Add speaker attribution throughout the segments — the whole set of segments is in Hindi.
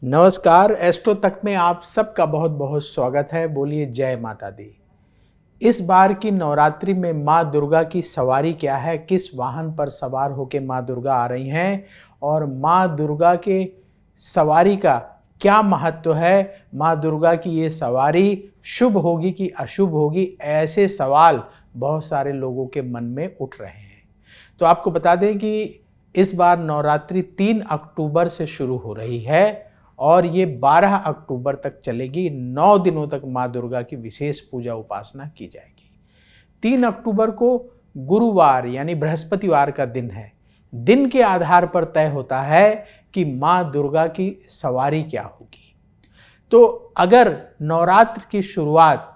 Speaker 1: नमस्कार। एस्ट्रो तक में आप सबका बहुत बहुत स्वागत है। बोलिए जय माता दी। इस बार की नवरात्रि में माँ दुर्गा की सवारी क्या है, किस वाहन पर सवार होकर माँ दुर्गा आ रही हैं और माँ दुर्गा के सवारी का क्या महत्व है, माँ दुर्गा की ये सवारी शुभ होगी कि अशुभ होगी, ऐसे सवाल बहुत सारे लोगों के मन में उठ रहे हैं। तो आपको बता दें कि इस बार नवरात्रि 3 अक्टूबर से शुरू हो रही है और ये 12 अक्टूबर तक चलेगी। 9 दिनों तक माँ दुर्गा की विशेष पूजा उपासना की जाएगी। 3 अक्टूबर को गुरुवार यानी बृहस्पतिवार का दिन है। दिन के आधार पर तय होता है कि माँ दुर्गा की सवारी क्या होगी। तो अगर नवरात्र की शुरुआत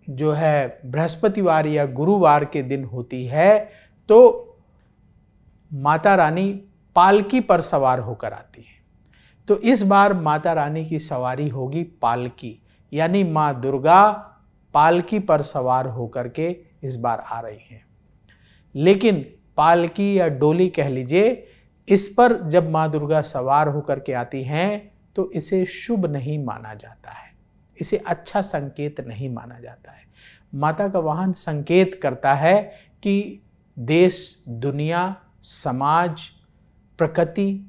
Speaker 1: जो है बृहस्पतिवार या गुरुवार के दिन होती है तो माता रानी पालकी पर सवार होकर आती है। तो इस बार माता रानी की सवारी होगी पालकी, यानी माँ दुर्गा पालकी पर सवार होकर के इस बार आ रही हैं। लेकिन पालकी या डोली कह लीजिए, इस पर जब माँ दुर्गा सवार होकर के आती हैं तो इसे शुभ नहीं माना जाता है, इसे अच्छा संकेत नहीं माना जाता है। माता का वाहन संकेत करता है कि देश, दुनिया, समाज, प्रकृति,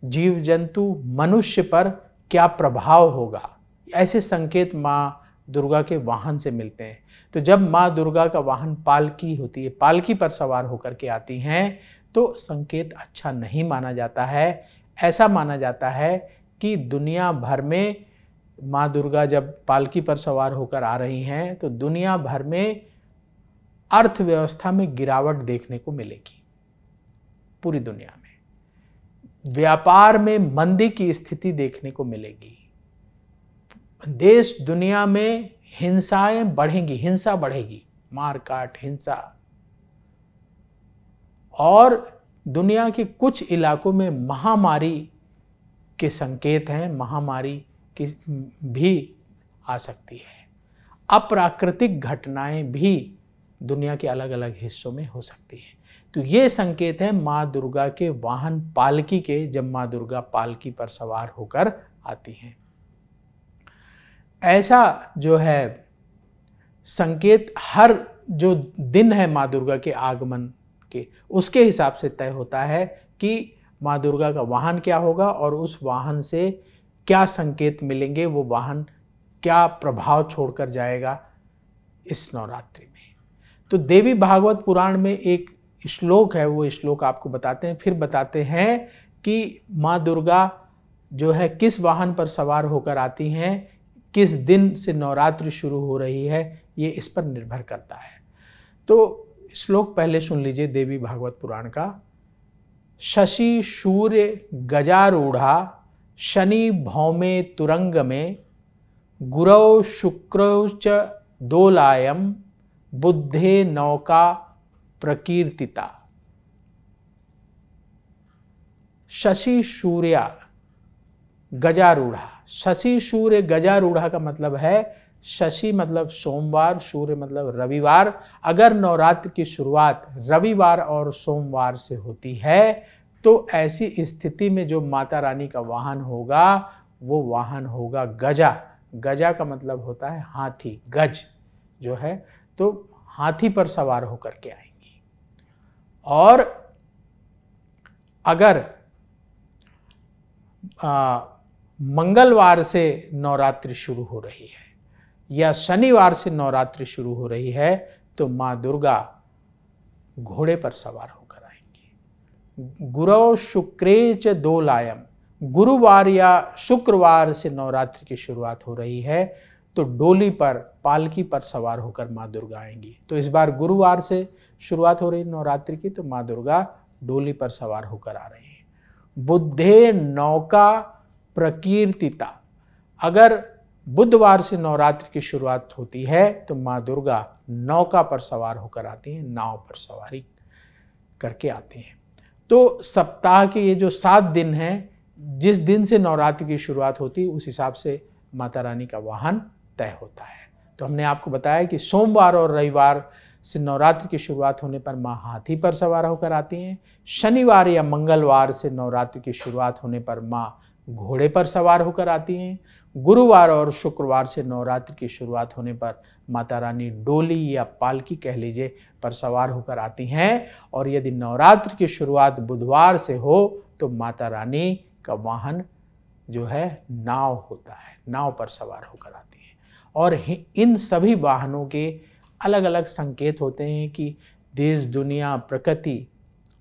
Speaker 1: जीव जंतु, मनुष्य पर क्या प्रभाव होगा, ऐसे संकेत माँ दुर्गा के वाहन से मिलते हैं। तो जब माँ दुर्गा का वाहन पालकी होती है, पालकी पर सवार होकर के आती हैं तो संकेत अच्छा नहीं माना जाता है। ऐसा माना जाता है कि दुनिया भर में माँ दुर्गा जब पालकी पर सवार होकर आ रही हैं तो दुनिया भर में अर्थव्यवस्था में गिरावट देखने को मिलेगी। पूरी दुनिया में व्यापार में मंदी की स्थिति देखने को मिलेगी। देश दुनिया में हिंसाएं बढ़ेंगी, हिंसा बढ़ेगी, मारकाट, हिंसा। और दुनिया के कुछ इलाकों में महामारी के संकेत हैं, महामारी की भी आ सकती है। अप्राकृतिक घटनाएं भी दुनिया के अलग अलग हिस्सों में हो सकती हैं। तो ये संकेत है माँ दुर्गा के वाहन पालकी के, जब माँ दुर्गा पालकी पर सवार होकर आती हैं। ऐसा जो है संकेत हर जो दिन है माँ दुर्गा के आगमन के, उसके हिसाब से तय होता है कि माँ दुर्गा का वाहन क्या होगा और उस वाहन से क्या संकेत मिलेंगे, वो वाहन क्या प्रभाव छोड़कर जाएगा इस नवरात्रि में। तो देवी भागवत पुराण में एक श्लोक है, वो श्लोक आपको बताते हैं, फिर बताते हैं कि माँ दुर्गा जो है किस वाहन पर सवार होकर आती हैं, किस दिन से नवरात्रि शुरू हो रही है, ये इस पर निर्भर करता है। तो श्लोक पहले सुन लीजिए देवी भागवत पुराण का। शशि सूर्य गजारूढ़ा शनि भौमे तुरंग में गुरौ शुक्रौ च दोलायम बुद्धे नौका प्रकीर्तिता। शशि सूर्य गजारूढ़ा। शशि सूर्य गजारूढ़ा का मतलब है, शशि मतलब सोमवार, सूर्य मतलब रविवार। अगर नवरात्र की शुरुआत रविवार और सोमवार से होती है तो ऐसी स्थिति में जो माता रानी का वाहन होगा वो वाहन होगा गजा। गजा का मतलब होता है हाथी, गज जो है, तो हाथी पर सवार होकर के आएंगी। और अगर मंगलवार से नवरात्रि शुरू हो रही है या शनिवार से नवरात्रि शुरू हो रही है तो माँ दुर्गा घोड़े पर सवार होकर आएंगी। गुरौ शुक्रे च दोलायम। गुरुवार या शुक्रवार से नवरात्रि की शुरुआत हो रही है तो डोली पर, पालकी पर सवार होकर माँ दुर्गा आएंगी। तो इस बार गुरुवार से शुरुआत हो रही नवरात्रि की, तो माँ दुर्गा डोली पर सवार होकर आ रही हैं। बुद्धे नौका प्रकीर्तिता। अगर बुधवार से नवरात्रि की शुरुआत होती है तो माँ दुर्गा नौका पर सवार होकर आती हैं, नाव पर सवारी करके आती हैं। तो सप्ताह के ये जो 7 दिन हैं, जिस दिन से नवरात्रि की शुरुआत होती है उस हिसाब से माता रानी का वाहन तय होता है। तो हमने आपको बताया कि सोमवार और रविवार से नवरात्र की शुरुआत होने पर माँ हाथी पर सवार होकर आती हैं। शनिवार या मंगलवार से नवरात्र की शुरुआत होने पर माँ घोड़े पर सवार होकर आती हैं। गुरुवार और शुक्रवार से नवरात्र की शुरुआत होने पर माता रानी डोली या पालकी कह लीजिए पर सवार होकर आती हैं, और यदि नवरात्र की शुरुआत बुधवार से हो तो माता रानी का वाहन जो है नाव होता है, नाव पर सवार होकर आती हैं। और इन सभी वाहनों के अलग अलग संकेत होते हैं कि देश, दुनिया, प्रकृति,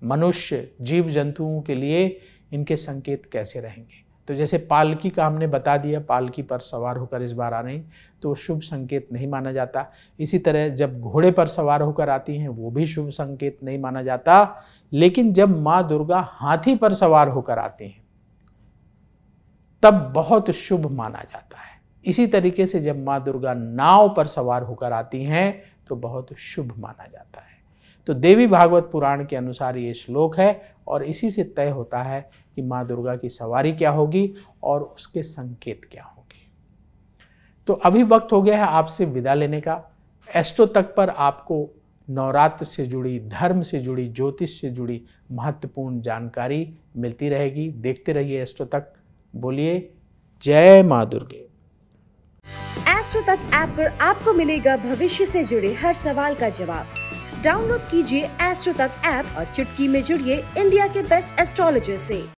Speaker 1: मनुष्य, जीव जंतुओं के लिए इनके संकेत कैसे रहेंगे। तो जैसे पालकी का हमने बता दिया, पालकी पर सवार होकर इस बार आ रही तो शुभ संकेत नहीं माना जाता। इसी तरह जब घोड़े पर सवार होकर आती हैं वो भी शुभ संकेत नहीं माना जाता। लेकिन जब माँ दुर्गा हाथी पर सवार होकर आती हैं तब बहुत शुभ माना जाता है। इसी तरीके से जब माँ दुर्गा नाव पर सवार होकर आती हैं तो बहुत शुभ माना जाता है। तो देवी भागवत पुराण के अनुसार ये श्लोक है और इसी से तय होता है कि माँ दुर्गा की सवारी क्या होगी और उसके संकेत क्या होंगे। तो अभी वक्त हो गया है आपसे विदा लेने का। एस्ट्रो तक पर आपको नवरात्र से जुड़ी, धर्म से जुड़ी, ज्योतिष से जुड़ी महत्वपूर्ण जानकारी मिलती रहेगी। देखते रहिए एस्ट्रो तक। बोलिए जय माँ दुर्गे।
Speaker 2: एस्ट्रो तक ऐप पर आपको मिलेगा भविष्य से जुड़े हर सवाल का जवाब। डाउनलोड कीजिए एस्ट्रो तक ऐप और चुटकी में जुड़िए इंडिया के बेस्ट एस्ट्रोलॉजर से।